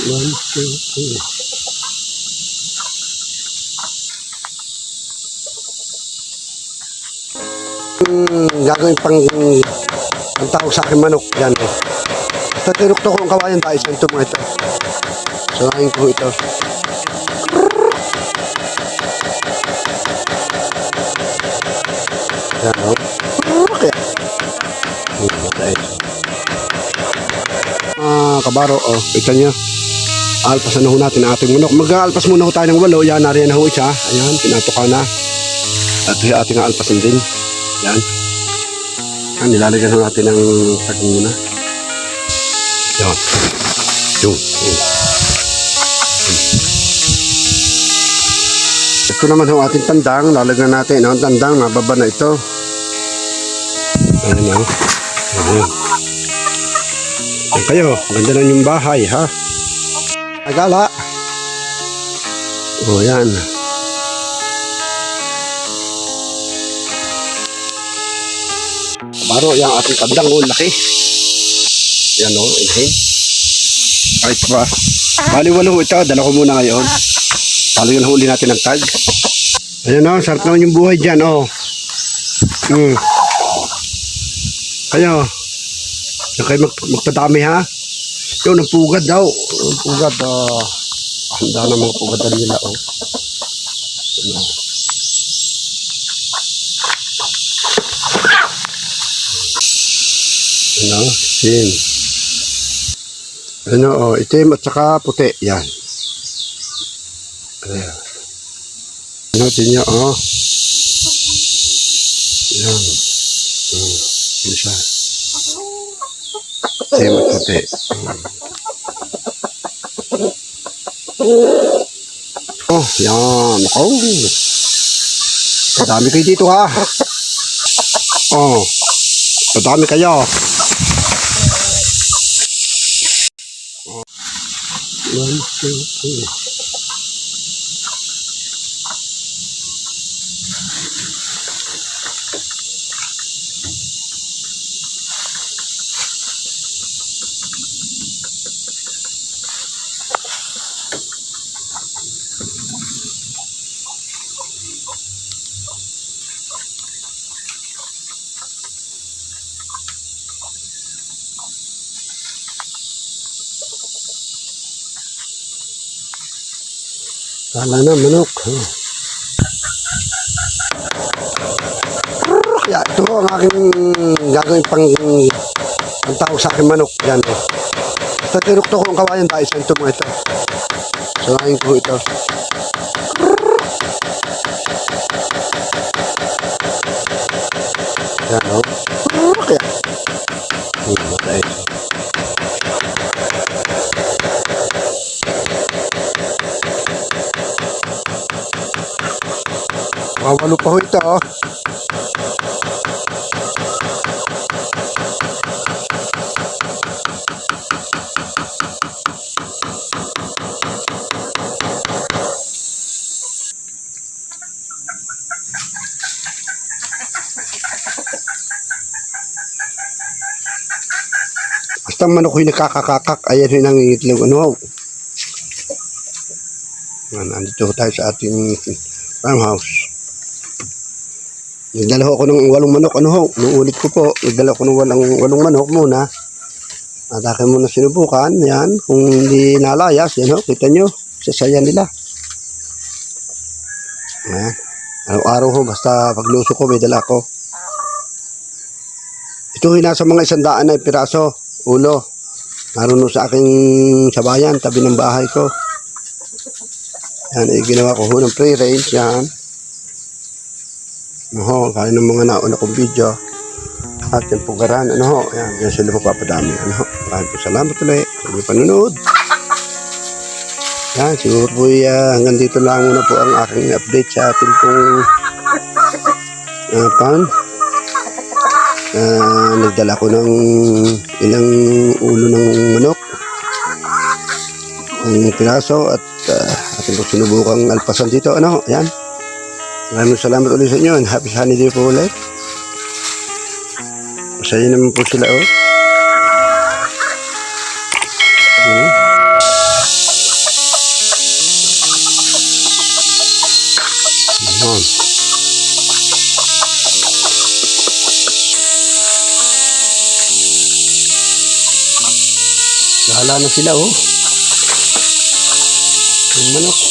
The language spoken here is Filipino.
One, two, three. Gagawin ang tawag sa akin manok. Yan o. Tatirok to kung kawayan tayo sa ito mga ito. Sunahin ko ito. Yan o. Okay. Kabaro o. Kita nyo. Alpasan na ho natin ang ating manok. Mag-aalpas muna ho tayo ng 8. Yan, nariyan na ho isa. Ayan, pinatuka na. At ating alpasan din. Yan. Yan, nilalagyan ho natin ng saging muna. Yan. Yung. Ito naman ho ating tandang. Lalagyan natin ang tandang. Mababa na ito. Ayan o. Ayan. Yan kayo. Ganda lang yung bahay ha. Agala. O yan. Baro yung ating tandang o. Laki. Yan o. Inhale. Kahit pa. Bali-walo ito. Dala ko muna ngayon. Talagyan huli natin ng tag. Ayan o. Sarap naman yung buhay dyan o. Kayo. Yung kayo magpadami ha. Yung nagpugad daw. Nagpugad. Handa na mga pugadan nila o. Ano? Itim. Ano o. Itim at saka puti. Yan. Ayan. Ano tinyo o. Yan. Yan siya. Itim at puti. Oh, yan. Oh. Madami kayo dito ha. Oh. Madami kayo. Oh. 1, 2, 3. Kala na manok. Kaya ito ang aking gagawin ang tawag sa akin manok. Yan o. Tatirok to kung kawayan tayo sa ito mga ito. Sunahin ko ito. Yan o. Kaya. Matay. Mawalo pa ho ito oh. Basta manok ko yung nakakakakak. Ayan yung nangingitlog ano ho. Andito tayo sa ating farmhouse. Nagdala ako ng 8 manok, ano ho, nuulit ko po, nagdala ako ng 8 manok muna. At akin muna sinubukan, yan, kung hindi nalayas, yan ho, kita nyo, sasaya nila. Ayan, araw-araw ho, basta pagluso ko, may dala ko. Ito nasa mga 100 na piraso, ulo. Naroon sa aking sabayan, tabi ng bahay ko. Yan, ginawa ko ho ng pre-range, yan. Ano ho, kaya ng mga nauna kong video at yung pugaran, ano ho, yan, yan sila mapapadami, ano ho, maraming po salamat ulit sa inyong panunod. Yan, siguro po hanggang dito lang muna po ang aking update sa ating pong nagdala ko ng ilang ulo ng manok, ang piraso at ating po sinubukang alpasan dito, ano ho, yan. Maraming salamat ulit sa inyo and happy sunny day po ulit. Masaya naman po sila oh. Bahala na sila, oh. Yung manok.